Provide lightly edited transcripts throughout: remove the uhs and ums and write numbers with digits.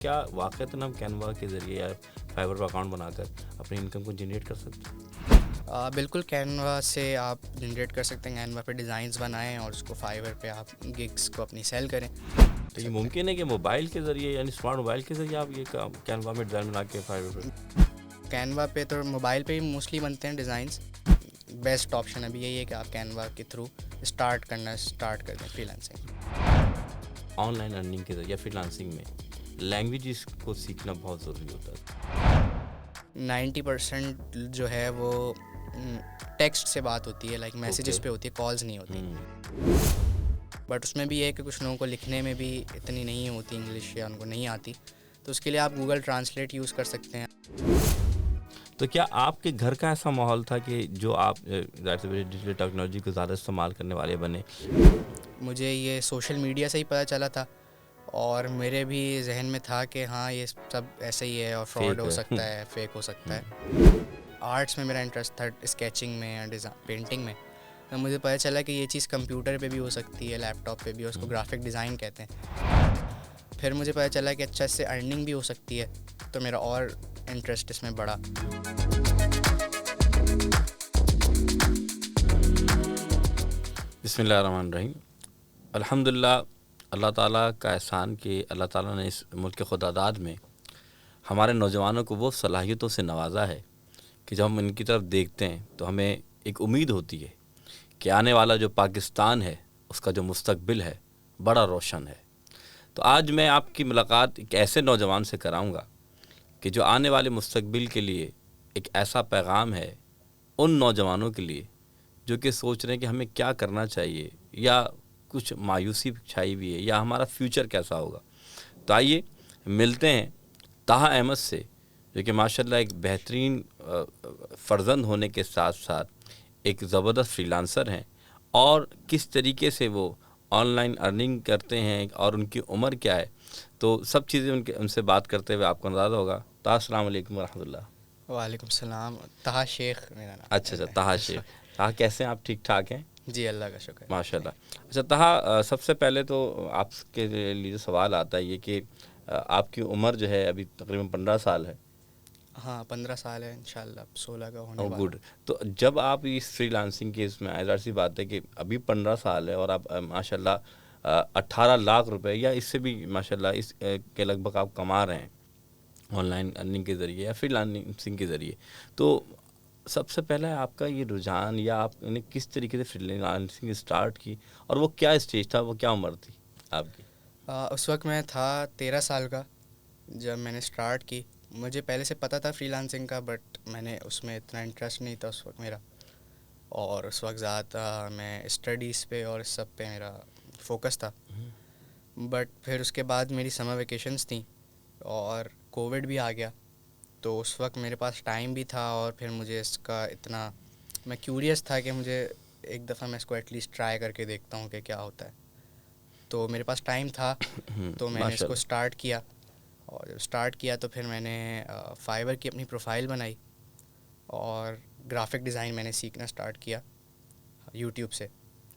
کیا واقعتاً ہم کینوا کے ذریعے یا فائبر پر اکاؤنٹ بنا کر اپنی انکم کو جنریٹ کر سکتے ہیں؟ بالکل کینوا سے آپ جنریٹ کر سکتے ہیں. کینوا پہ ڈیزائنز بنائیں اور اس کو فائبر پہ آپ گگس کو اپنی سیل کریں. تو یہ ممکن ہے کہ موبائل کے ذریعے یعنی اسمارٹ موبائل کے ذریعے آپ یہ کینوا میں ڈیزائن بنا کے فائبر پہ؟ کینوا پہ تو موبائل پہ ہی موسٹلی بنتے ہیں ڈیزائنس. بیسٹ آپشن ابھی یہی ہے کہ آپ کینوا کے تھرو اسٹارٹ کر دیں free lancing. On line earning کے ذریعے فری لانسنگ میں لینگویجز کو سیکھنا بہت ضروری ہوتا ہے. 90% جو ہے وہ ٹیکسٹ سے بات ہوتی ہے, لائک میسیجز پہ ہوتی ہے, کالز نہیں ہوتی. بٹ اس میں بھی ہے کہ کچھ لوگوں کو لکھنے میں بھی اتنی نہیں ہوتی انگلش یا ان کو نہیں آتی, تو اس کے لیے آپ گوگل ٹرانسلیٹ یوز کر سکتے ہیں. تو کیا آپ کے گھر کا ایسا ماحول تھا کہ جو آپ ڈیجیٹل ٹیکنالوجی کو زیادہ استعمال کرنے والے بنے؟ مجھے یہ سوشل میڈیا سے ہی پتہ چلا تھا, اور میرے بھی ذہن میں تھا کہ ہاں یہ سب ایسا ہی ہے اور فراڈ ہو سکتا ہے, فیک ہو سکتا ہے. آرٹس میں میرا انٹرسٹ تھا, اسکیچنگ میں یا پینٹنگ میں. تو مجھے پتہ چلا کہ یہ چیز کمپیوٹر پہ بھی ہو سکتی ہے, لیپ ٹاپ پہ بھی, اس کو گرافک ڈیزائن کہتے ہیں. پھر مجھے پتہ چلا کہ اچھا اس سے ارننگ بھی ہو سکتی ہے, تو میرا اور انٹرسٹ اس میں بڑھا. بسم اللہ الرحمن الرحیم. الحمدللہ, اللہ تعالیٰ کا احسان کہ اللہ تعالیٰ نے اس ملک خدا داد میں ہمارے نوجوانوں کو وہ صلاحیتوں سے نوازا ہے کہ جب ہم ان کی طرف دیکھتے ہیں تو ہمیں ایک امید ہوتی ہے کہ آنے والا جو پاکستان ہے اس کا جو مستقبل ہے بڑا روشن ہے. تو آج میں آپ کی ملاقات ایک ایسے نوجوان سے کراؤں گا کہ جو آنے والے مستقبل کے لیے ایک ایسا پیغام ہے ان نوجوانوں کے لیے جو کہ سوچ رہے ہیں کہ ہمیں کیا کرنا چاہیے, یا کچھ مایوسی چھائی ہوئی ہے, یا ہمارا فیوچر کیسا ہوگا. تو آئیے ملتے ہیں طہا احمد سے, جو کہ ماشاءاللہ ایک بہترین فرزند ہونے کے ساتھ ساتھ ایک زبردست فری لانسر ہیں, اور کس طریقے سے وہ آن لائن ارننگ کرتے ہیں اور ان کی عمر کیا ہے. تو سب چیزیں ان سے بات کرتے ہوئے آپ کو اندازہ ہوگا. طہا السلام علیکم ورحمۃ اللہ. وعلیکم السلام. طہا شیخ میرا نام. اچھا طہا شیخ. طہا کیسے ہیں آپ؟ ٹھیک ٹھاک ہیں؟ جی اللہ کا شکر. ماشاء اللہ. اچھا طہا, سب سے پہلے تو آپ کے لیے سوال آتا ہے یہ کہ آپ کی عمر جو ہے ابھی تقریباً 15 سال ہے. ہاں 15 سال ہے, انشاءاللہ 16 کا ہونے والا. گڈ. تو جب آپ اس فری لانسنگ کے اس میں ظاہر سی بات ہے کہ ابھی 15 سال ہے اور آپ ماشاءاللہ 18 لاکھ روپے یا اس سے بھی ماشاءاللہ اس کے لگ بھگ آپ کما رہے ہیں آن لائن ارننگ کے ذریعے یا فری لانسنگ کے ذریعے. تو سب سے پہلے آپ کا یہ رجحان, یا آپ نے کس طریقے سے فری لانسنگ اسٹارٹ کی, اور وہ کیا اسٹیج تھا, وہ کیا عمر تھی آپ کی؟ اس وقت میں تھا 13 سال کا جب میں نے اسٹارٹ کی. مجھے پہلے سے پتہ تھا فری لانسنگ کا, بٹ میں نے اس میں اتنا انٹرسٹ نہیں تھا اس وقت میرا, اور اس وقت زیادہ میں اسٹڈیز پہ اور اس سب پہ میرا فوکس تھا. بٹ پھر اس کے بعد میری سمر ویکیشنز تھیں اور کووڈ بھی آ گیا, تو اس وقت میرے پاس ٹائم بھی تھا, اور پھر مجھے اس کا اتنا, میں کیوریس تھا کہ مجھے ایک دفعہ میں اس کو ایٹ لیسٹ ٹرائی کر کے دیکھتا ہوں کہ کیا ہوتا ہے. تو میرے پاس ٹائم تھا تو میں نے اس کو اسٹارٹ کیا, اور جب اسٹارٹ کیا تو پھر میں نے فائبر کی اپنی پروفائل بنائی, اور گرافک ڈیزائن میں نے سیکھنا اسٹارٹ کیا یوٹیوب سے.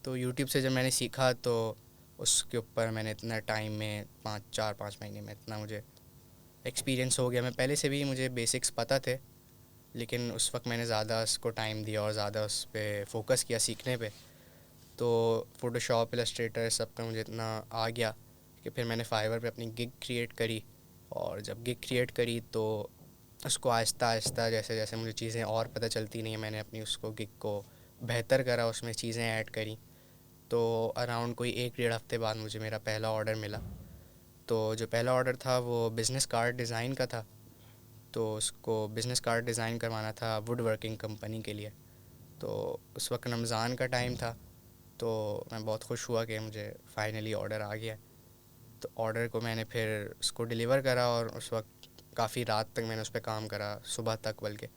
تو یوٹیوب سے جب میں نے سیکھا تو اس کے اوپر میں نے اتنا ٹائم میں 4-5 مہینے میں اتنا مجھے ایکسپیرینس ہو گیا. میں پہلے سے بھی مجھے بیسکس پتہ تھے, لیکن اس وقت میں نے زیادہ اس کو ٹائم دیا اور زیادہ اس پہ فوکس کیا سیکھنے پہ. تو فوٹو شاپ, السٹریٹر, سب پہ مجھے اتنا آ گیا کہ پھر میں نے فائبر پہ اپنی گگ کریٹ کری. اور جب گگ کریٹ کری تو اس کو آہستہ آہستہ جیسے جیسے مجھے چیزیں اور پتہ چلتی نہیں, میں نے اپنی اس کو گگ کو بہتر کرا, اس میں چیزیں ایڈ کری. تو اراؤنڈ کوئی 1-1.5 ہفتے بعد مجھے میرا پہلا آرڈر ملا. تو جو پہلا آرڈر تھا وہ بزنس کارڈ ڈیزائن کا تھا. تو اس کو بزنس کارڈ ڈیزائن کروانا تھا ووڈ ورکنگ کمپنی کے لیے. تو اس وقت رمضان کا ٹائم تھا, تو میں بہت خوش ہوا کہ مجھے فائنلی آرڈر آ گیا. تو آرڈر کو میں نے پھر اس کو ڈیلیور کرا, اور اس وقت کافی رات تک میں نے اس پہ کام کرا, صبح تک, بلکہ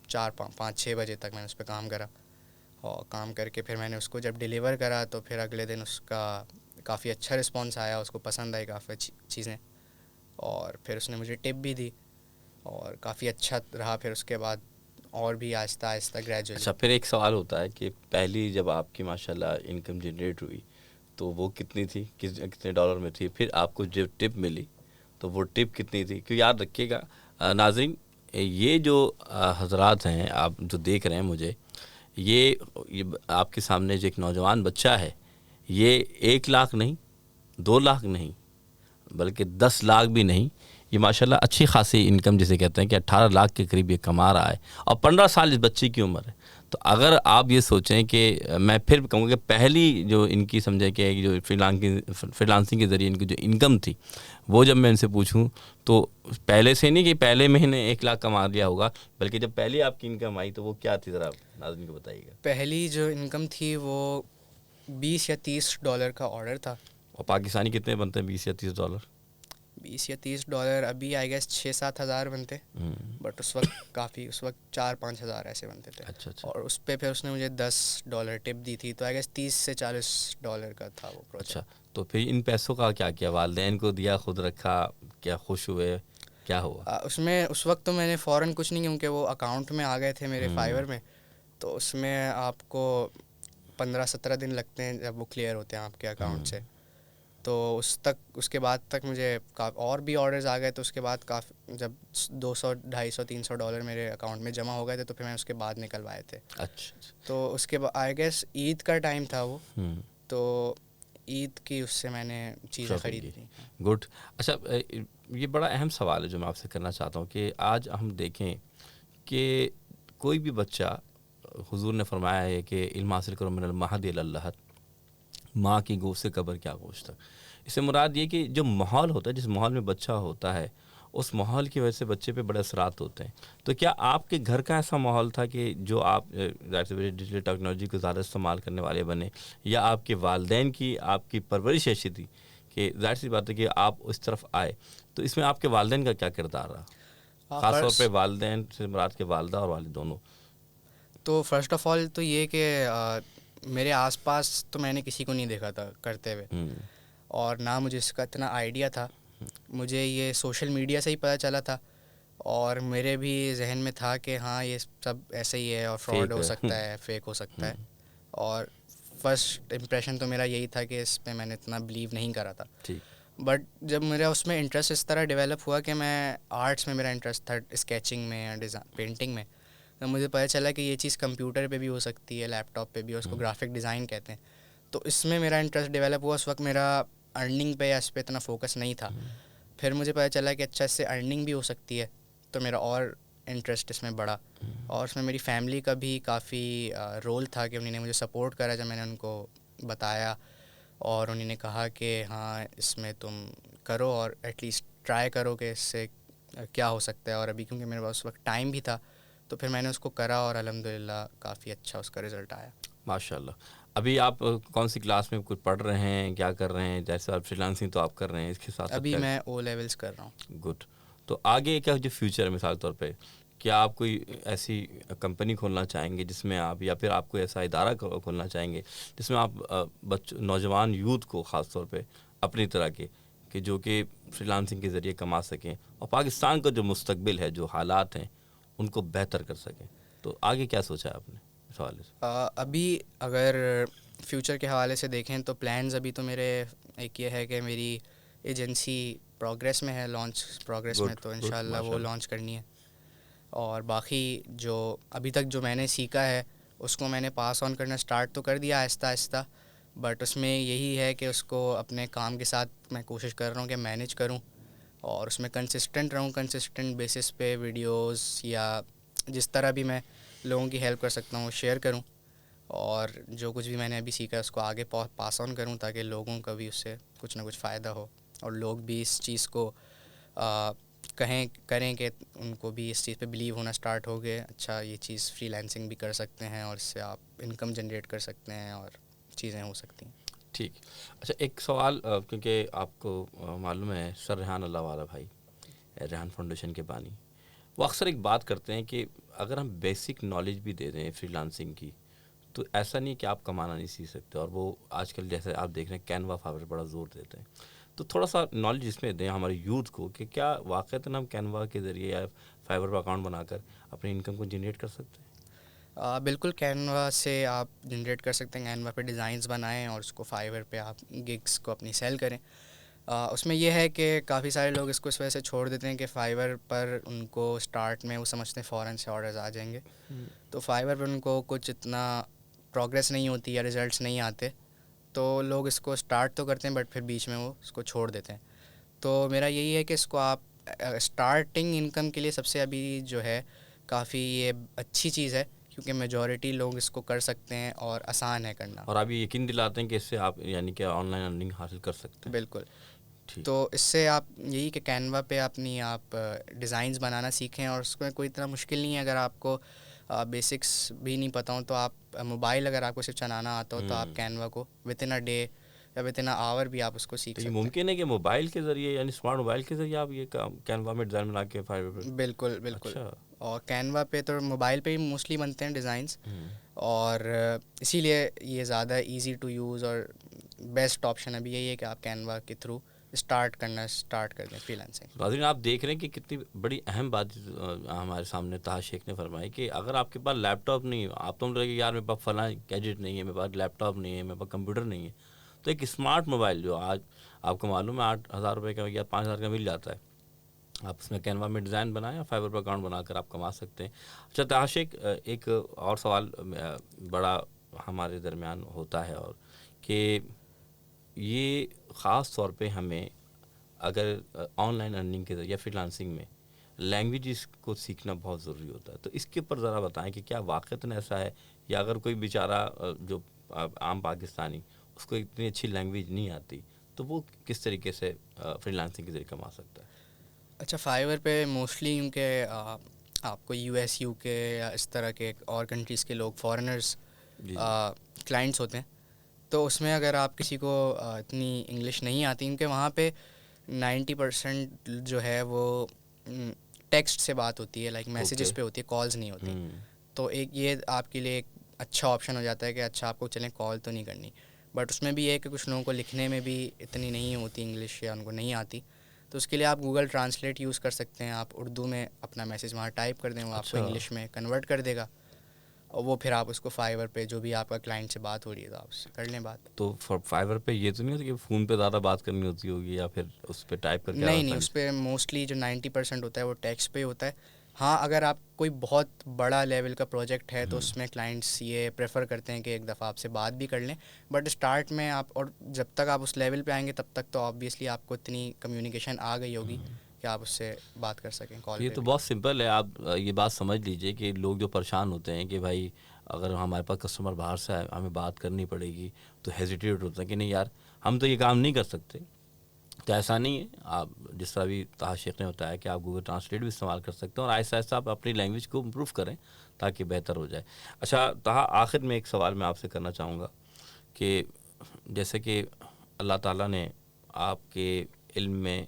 4-5-6 بجے تک میں نے اس پہ کام کرا. اور کام کر کے پھر میں نے اس کو جب ڈیلیور کرا تو پھر اگلے دن اس کا کافی اچھا رسپانس آیا, اس کو پسند آئی کافی چیزیں, اور پھر اس نے مجھے ٹپ بھی دی, اور کافی اچھا رہا. پھر اس کے بعد اور بھی آہستہ آہستہ گریجولی. اچھا, پھر ایک سوال ہوتا ہے کہ پہلی جب آپ کی ماشاءاللہ انکم جنریٹ ہوئی تو وہ کتنی تھی, کتنے ڈالر میں تھی؟ پھر آپ کو جو ٹپ ملی تو وہ ٹپ کتنی تھی. کیوں یاد رکھیے گا ناظرین, یہ جو حضرات ہیں آپ جو دیکھ رہے ہیں مجھے, یہ آپ کے سامنے جو ایک نوجوان بچہ ہے, یہ 1 لاکھ نہیں, 2 لاکھ نہیں, بلکہ 10 لاکھ بھی نہیں, یہ ماشاءاللہ اچھی خاصی انکم جسے کہتے ہیں کہ 18 لاکھ کے قریب یہ کما رہا ہے, اور 15 سال اس بچے کی عمر ہے. تو اگر آپ یہ سوچیں کہ میں پھر بھی کہوں گا کہ پہلی جو ان کی سمجھے کہ جو فری لانسنگ کے ذریعے ان کی جو انکم تھی, وہ جب میں ان سے پوچھوں تو پہلے سے نہیں کہ پہلے مہینے 1 لاکھ کما لیا ہوگا, بلکہ جب پہلی آپ کی انکم آئی تو وہ کیا تھی, ذرا ناظرین کو بتائیے گا. پہلی جو انکم تھی وہ $20 یا $30 کا آرڈر تھا. اور پاکستانی کتنے بنتے ہیں $20 یا $30؟ $20 یا $30 ابھی آئی گیس 6-7 ہزار بنتے, بٹ اس وقت کافی, اس وقت 4-5 ہزار ایسے بنتے تھے. اچھا اچھا اور اس پہ پھر اس نے مجھے $10 ٹپ دی تھی, تو آئی گیس $30 سے $40 کا تھا وہ پروجیکٹ. اچھا, تو پھر ان پیسوں کا کیا کیا, والدین کو دیا, خود رکھا, کیا خوش ہوئے, کیا ہوا؟ اس میں اس وقت تو میں نے فوراً کچھ نہیں, کیونکہ وہ اکاؤنٹ میں آ گئے تھے میرے فائیور میں, تو اس میں آپ کو 15-17 دن لگتے ہیں جب وہ کلیئر ہوتے ہیں آپ کے اکاؤنٹ سے. تو اس کے بعد تک مجھے اور بھی آرڈرز آ گئے, تو اس کے بعد کافی جب $200-250-300 میرے اکاؤنٹ میں جمع ہو گئے تھے, تو پھر میں اس کے بعد نکلوائے تھے. اچھا, تو اس کے بعد آئی گیس عید کا ٹائم تھا وہ, تو عید کی اس سے میں نے چیزیں خرید لی. گڈ. اچھا, یہ بڑا اہم سوال ہے جو میں آپ سے کرنا چاہتا ہوں کہ آج ہم دیکھیں کہ کوئی بھی بچہ, حضور نے فرمایا ہے کہ علم حاصل کرو من المہد الی اللحد, ماں کی گود سے قبر کیا گوشت تک. اس سے مراد یہ کہ جو ماحول ہوتا ہے, جس ماحول میں بچہ ہوتا ہے, اس ماحول کی وجہ سے بچے پہ بڑے اثرات ہوتے ہیں. تو کیا آپ کے گھر کا ایسا ماحول تھا کہ جو آپ ڈیجیٹل ٹیکنالوجی کو زیادہ استعمال کرنے والے بنے, یا آپ کے والدین کی آپ کی پرورش ایسی تھی کہ ظاہر سی بات ہے کہ آپ اس طرف آئے؟ تو اس میں آپ کے والدین کا کیا کردار رہا, خاص طور پہ والدین سے مراد کے والدہ اور والد دونوں؟ تو فرسٹ آف آل تو یہ کہ میرے آس پاس تو میں نے کسی کو نہیں دیکھا تھا کرتے ہوئے, اور نہ مجھے اس کا اتنا آئیڈیا تھا. مجھے یہ سوشل میڈیا سے ہی پتہ چلا تھا, اور میرے بھی ذہن میں تھا کہ ہاں یہ سب ایسے ہی ہے اور فراڈ ہو سکتا ہے, فیک ہو سکتا ہے. اور فرسٹ امپریشن تو میرا یہی تھا کہ اس پہ میں نے اتنا بلیو نہیں کرا تھا. بٹ جب میرا اس میں انٹرسٹ اس طرح ڈیولپ ہوا کہ میں آرٹس میں میرا انٹرسٹ تھا, اسکیچنگ میں یا پینٹنگ میں, تو مجھے پتہ چلا کہ یہ چیز کمپیوٹر پہ بھی ہو سکتی ہے, لیپ ٹاپ پہ بھی, اس کو گرافک ڈیزائن کہتے ہیں. تو اس میں میرا انٹرسٹ ڈیولپ ہوا. اس وقت میرا ارننگ پہ یا اس پہ اتنا فوکس نہیں تھا. پھر مجھے پتہ چلا کہ اچھا اس سے ارننگ بھی ہو سکتی ہے, تو میرا اور انٹرسٹ اس میں بڑھا. اور اس میں میری فیملی کا بھی کافی رول تھا کہ انہوں نے مجھے سپورٹ کرا جب میں نے ان کو بتایا, اور انہوں نے کہا کہ ہاں اس میں تم کرو اور ایٹ لیسٹ ٹرائی کرو کہ اس سے کیا ہو سکتا ہے. اور ابھی کیونکہ میرے پاس اس وقت ٹائم بھی تھا, تو پھر میں نے اس کو کرا, اور الحمدللہ کافی اچھا اس کا رزلٹ آیا. ماشاء اللہ. ابھی آپ کون سی کلاس میں کچھ پڑھ رہے ہیں, کیا کر رہے ہیں؟ جیسے آپ فری لانسنگ تو آپ کر رہے ہیں, اس کے ساتھ ابھی میں او لیولس کر رہا ہوں. گڈ. تو آگے کیا جو فیوچر ہے, مثال طور پہ کیا آپ کوئی ایسی کمپنی کھولنا چاہیں گے جس میں آپ, یا پھر آپ کوئی ایسا ادارہ کھولنا چاہیں گے جس میں آپ نوجوان یوتھ کو خاص طور پہ اپنی طرح کے کہ جو کہ فری لانسنگ کے ذریعے کما سکیں, اور پاکستان کا جو مستقبل ہے, جو حالات ہیں, ان کو بہتر کر سکیں؟ تو آگے کیا سوچا ہے آپ نے اس حوالے سے؟ ابھی اگر فیوچر کے حوالے سے دیکھیں تو پلانز ابھی تو میرے ایک یہ ہے کہ میری ایجنسی پروگریس میں ہے, لانچ پروگریس میں, تو انشاءاللہ وہ لانچ کرنی ہے. اور باقی جو ابھی تک جو میں نے سیکھا ہے اس کو میں نے پاس آن کرنا سٹارٹ تو کر دیا آہستہ آہستہ, بٹ اس میں یہی ہے کہ اس کو اپنے کام کے ساتھ میں کوشش کر رہا ہوں کہ مینیج کروں, اور اس میں کنسسٹنٹ رہوں, کنسسٹنٹ بیسس پہ ویڈیوز یا جس طرح بھی میں لوگوں کی ہیلپ کر سکتا ہوں شیئر کروں, اور جو کچھ بھی میں نے ابھی سیکھا ہے اس کو آگے پاس آن کروں, تاکہ لوگوں کا بھی اس سے کچھ نہ کچھ فائدہ ہو, اور لوگ بھی اس چیز کو کریں کہ ان کو بھی اس چیز پہ بلیو ہونا سٹارٹ ہو گئے. اچھا یہ چیز فری لانسنگ بھی کر سکتے ہیں, اور اس سے آپ انکم جنریٹ کر سکتے ہیں, اور چیزیں ہو سکتی ہیں. ٹھیک. اچھا, ایک سوال, کیونکہ آپ کو معلوم ہے سر ریحان اللہ والا بھائی, ریحان فاؤنڈیشن کے بانی, وہ اکثر ایک بات کرتے ہیں کہ اگر ہم بیسک نالج بھی دے دیں فری لانسنگ کی, تو ایسا نہیں کہ آپ کمانا نہیں سیکھ سکتے. اور وہ آج کل جیسے آپ دیکھ رہے ہیں کینوا فائبر بڑا زور دیتے ہیں, تو تھوڑا سا نالج اس میں دیں ہمارے یوتھ کو کہ کیا واقعتاً ہم کینوا کے ذریعے یا فائبر پہ اکاؤنٹ بنا کر اپنی انکم کو جنریٹ کر سکتے ہیں؟ بالکل, کینوا سے آپ جنریٹ کر سکتے ہیں. کینوا پہ ڈیزائنز بنائیں اور اس کو فائیور پہ آپ گگس کو اپنی سیل کریں. اس میں یہ ہے کہ کافی سارے لوگ اس کو اس وجہ سے چھوڑ دیتے ہیں کہ فائیور پر ان کو اسٹارٹ میں وہ سمجھتے ہیں فوراً سے آرڈرز آ جائیں گے، تو فائیور پر ان کو کچھ اتنا پروگریس نہیں ہوتی یا ریزلٹس نہیں آتے، تو لوگ اس کو اسٹارٹ تو کرتے ہیں بٹ پھر بیچ میں وہ اس کو چھوڑ دیتے ہیں. تو میرا یہی ہے کہ اس کو آپ اسٹارٹنگ انکم کے لیے سب سے ابھی جو ہے کافی یہ اچھی چیز ہے، کیونکہ میجورٹی لوگ اس کو کر سکتے ہیں اور آسان ہے کرنا. اور آپ یہ یقین دلاتے ہیں کہ اس سے آپ یعنی کہ آن لائن ارننگ حاصل کر سکتے ہیں. بالکل. ٹھیک. تو اس سے آپ یہی کہ کینوا پہ اپنی آپ ڈیزائنز بنانا سیکھیں، اور اس میں کوئی اتنا مشکل نہیں ہے. اگر آپ کو بیسکس بھی نہیں پتہ ہوں تو آپ موبائل اگر آپ کو صرف چلانا آتا ہو تو آپ کینوا کو ود ان اے ڈے یا ود ان اے آور بھی آپ اس کو سیکھ تو یہ سکتے ہیں. ممکن ہے کہ موبائل کے ذریعے یعنی اسمارٹ موبائل کے ذریعے آپ یہ کینوا میں ڈیزائن بنا کے فائبر پہ؟ بالکل بالکل. اچھا. اور کینوا پہ تو موبائل پہ ہی موسٹلی بنتے ہیں ڈیزائنس، اور اسی لیے یہ زیادہ ایزی ٹو یوز اور بیسٹ آپشن ابھی یہی ہے کہ آپ کینوا کے تھرو اسٹارٹ کر دیں فری لانسنگ. ناظرین آپ دیکھ رہے ہیں کہ کتنی بڑی اہم بات ہمارے سامنے طاہر شیخ نے فرمائی کہ اگر آپ کے پاس لیپ ٹاپ نہیں ہے، آپ تو لگے یار میرے پاس فلاں گیجٹ نہیں ہے، میرے پاس لیپ ٹاپ نہیں ہے، میرے پاس کمپیوٹر نہیں ہے، تو ایک اسمارٹ موبائل جو آج آپ کو معلوم ہے 8,000 روپے کا یا 5,000 کا مل جاتا ہے، آپ اس میں کینوا میں ڈیزائن بنائیں یا فائبر پر اکاؤنٹ بنا کر آپ کما سکتے ہیں. اچھا طاہر شیخ، ایک اور سوال بڑا ہمارے درمیان ہوتا ہے، اور کہ یہ خاص طور پہ ہمیں اگر آن لائن ارننگ کے ذریعے یا فری لانسنگ میں لینگویجز کو سیکھنا بہت ضروری ہوتا ہے، تو اس کے اوپر ذرا بتائیں کہ کیا واقعتاً ایسا ہے، یا اگر کوئی بیچارہ جو عام پاکستانی اس کو اتنی اچھی لینگویج نہیں آتی تو وہ کس طریقے سے فری لانسنگ کے ذریعے کما سکتا ہے؟ اچھا، فائیور پہ موسٹلی کیونکہ آپ کو یو ایس یو کے یا اس طرح کے اور کنٹریز کے لوگ فارنرز جی کلائنٹس ہوتے ہیں، تو اس میں اگر آپ کسی کو اتنی انگلش نہیں آتی، کیونکہ وہاں پہ 90% جو ہے وہ ٹیکسٹ سے بات ہوتی ہے، لائک میسیجز پہ ہوتی ہے، کالز نہیں ہوتی. تو ایک یہ آپ کے لیے ایک اچھا آپشن ہو جاتا ہے کہ اچھا آپ کو چلیں کال تو نہیں کرنی، بٹ اس میں بھی یہ ہے کہ کچھ لوگوں کو لکھنے میں بھی اتنی نہیں ہوتی انگلش یا ان کو نہیں آتی، تو اس کے لیے آپ گوگل ٹرانسلیٹ یوز کر سکتے ہیں. آپ اردو میں اپنا میسیج وہاں ٹائپ کر دیں، وہ آپ کو اچھا. انگلش میں کنورٹ کر دے گا، اور وہ پھر آپ اس کو فائیور پہ جو بھی آپ کا کلائنٹ سے بات ہو رہی ہے تو آپ اس سے کر لیں بات. تو فائبر پہ یہ تو نہیں ہوتا کہ فون پہ زیادہ بات کرنی ہوتی ہوگی یا پھر اس پہ ٹائپ کر کے نہیں، اس پہ موسٹلی جو 90% ہوتا ہے وہ ٹیکسٹ پہ ہوتا ہے. ہاں، اگر آپ کوئی بہت بڑا لیول کا پروجیکٹ ہے تو اس میں کلائنٹس یہ پریفر کرتے ہیں کہ ایک دفعہ آپ سے بات بھی کر لیں، بٹ اسٹارٹ میں آپ، اور جب تک آپ اس لیول پہ آئیں گے تب تک تو آبویسلی آپ کو اتنی کمیونیکیشن آ گئی ہوگی کہ آپ اس سے بات کر سکیں کال یہ پہ تو بھی. بہت سمپل ہے. آپ یہ بات سمجھ لیجئے کہ لوگ جو پریشان ہوتے ہیں کہ بھائی اگر ہمارے پاس کسٹمر باہر سے آئے ہمیں بات کرنی پڑے گی تو ہیزیٹیٹ ہوتا ہے کہ نہیں یار ہم تو یہ کام نہیں کر سکتے. تو ایسا نہیں ہے. آپ جس طرح بھی طاہر شیخ نے بتایا کہ آپ گوگل ٹرانسلیٹ بھی استعمال کر سکتے ہیں، اور آہستہ آہستہ آپ اپنی لینگویج کو امپروو کریں تاکہ بہتر ہو جائے. اچھا طاہر، آخر میں ایک سوال میں آپ سے کرنا چاہوں گا کہ جیسے کہ اللہ تعالیٰ نے آپ کے علم میں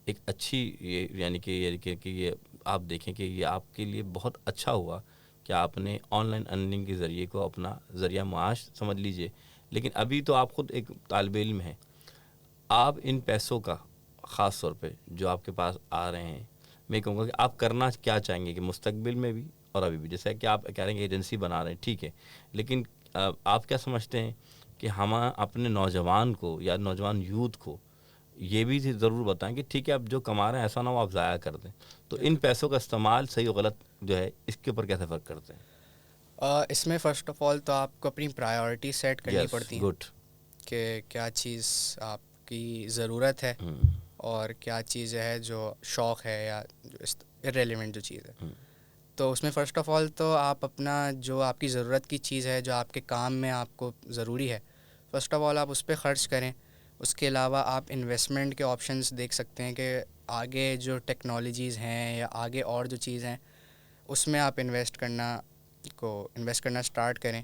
ایک اچھی یعنی کہ یہ آپ دیکھیں کہ یہ آپ کے لیے بہت اچھا ہوا کہ آپ نے آن لائن ارننگ کے ذریعے کو اپنا ذریعہ معاش سمجھ لیجئے، لیکن ابھی تو آپ خود ایک طالب علم ہیں. آپ ان پیسوں کا خاص طور پہ جو آپ کے پاس آ رہے ہیں، میں کہوں گا کہ آپ کرنا کیا چاہیں گے کہ مستقبل میں بھی اور ابھی بھی، جیسا کہ آپ کہہ رہے ہیں کہ ایجنسی بنا رہے ہیں، ٹھیک ہے، لیکن آپ کیا سمجھتے ہیں کہ ہم اپنے نوجوان کو یا نوجوان یوتھ کو یہ بھی ضرور بتائیں کہ ٹھیک ہے اب جو کما رہے ہیں ایسا نہ ہو آپ ضائع کر دیں، تو ان پیسوں کا استعمال صحیح و غلط جو ہے اس کے اوپر کیسے فرق کرتے ہیں؟ اس میں فرسٹ آف آل تو آپ کو اپنی پرائیورٹی سیٹ کرنی یس پڑتی ہیں گڈ. کہ کیا چیز آپ کی ضرورت ہے اور کیا چیز ہے جو شوق ہے یا جو ارریلیونٹ جو چیز ہے. تو اس میں فرسٹ آف آل تو آپ اپنا جو آپ کی ضرورت کی چیز ہے جو آپ کے کام میں آپ کو ضروری ہے، فرسٹ آف آل آپ اس پہ خرچ کریں. اس کے علاوہ آپ انویسٹمنٹ کے آپشنز دیکھ سکتے ہیں کہ آگے جو ٹیکنالوجیز ہیں یا آگے اور جو چیز ہیں اس میں آپ انویسٹ کرنا اسٹارٹ کریں،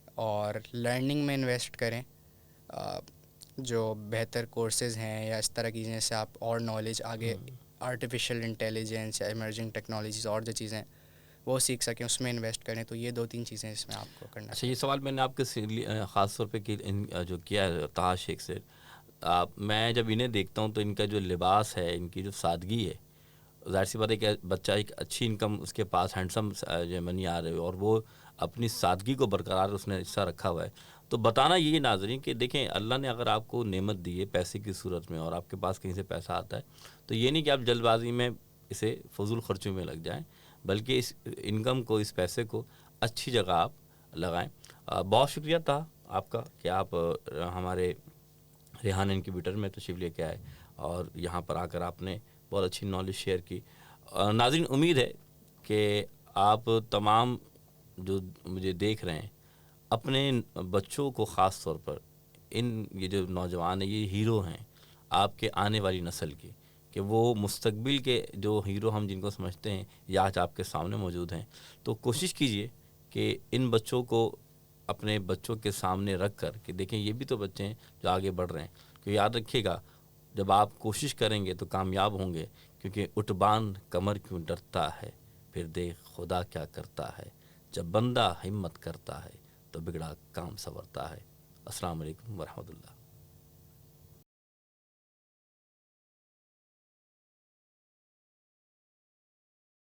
اور لرننگ میں انویسٹ کریں. جو بہتر کورسز ہیں یا اس طرح کی چیزیں سے آپ اور نالج آگے آرٹیفیشیل انٹیلیجنس یا ایمرجنگ ٹیکنالوجیز اور جو چیزیں وہ سیکھ سکیں اس میں انویسٹ کریں. تو یہ 2-3 چیزیں اس میں آپ کو کرنا اچھا، یہ سوال میں نے آپ کے خاص طور پہ جو کیا ہے طاہر شیخ سے، میں جب انہیں دیکھتا ہوں تو ان کا جو لباس ہے، ان کی جو سادگی ہے، ظاہر سی بات ہے کہ بچہ ایک اچھی انکم اس کے پاس ہینڈسم جو منی آ رہے ہو اور وہ اپنی سادگی کو برقرار اس نے حصہ رکھا ہوا ہے، تو بتانا یہ ناظرین کہ دیکھیں اللہ نے اگر آپ کو نعمت دی ہے پیسے کی صورت میں اور آپ کے پاس کہیں سے پیسہ آتا ہے تو یہ نہیں کہ آپ جلد بازی میں اسے فضول خرچوں میں لگ جائیں، بلکہ اس انکم کو، اس پیسے کو اچھی جگہ آپ لگائیں۔ بہت شکریہ تھا آپ کا کہ آپ ہمارے ریحان انکیوبیٹر میں تشریف لے کے آئے اور یہاں پر آ کر آپ نے بہت اچھی نالج شیئر کی۔ ناظرین امید ہے کہ آپ تمام جو مجھے دیکھ رہے ہیں اپنے بچوں کو خاص طور پر یہ جو نوجوان ہیں یہ ہیرو ہیں آپ کے آنے والی نسل کے، کہ وہ مستقبل کے جو ہیرو ہم جن کو سمجھتے ہیں یہ آج آپ کے سامنے موجود ہیں، تو کوشش کیجئے کہ ان بچوں کو اپنے بچوں کے سامنے رکھ کر کہ دیکھیں یہ بھی تو بچے ہیں جو آگے بڑھ رہے ہیں، کہ یاد رکھیے گا جب آپ کوشش کریں گے تو کامیاب ہوں گے، کیونکہ اٹھبان کمر کیوں ڈرتا ہے، پھر دیکھ خدا کیا کرتا ہے، جب بندہ ہمت کرتا ہے تو بگڑا کام سنورتا ہے۔ السلام علیکم ورحمۃ اللہ۔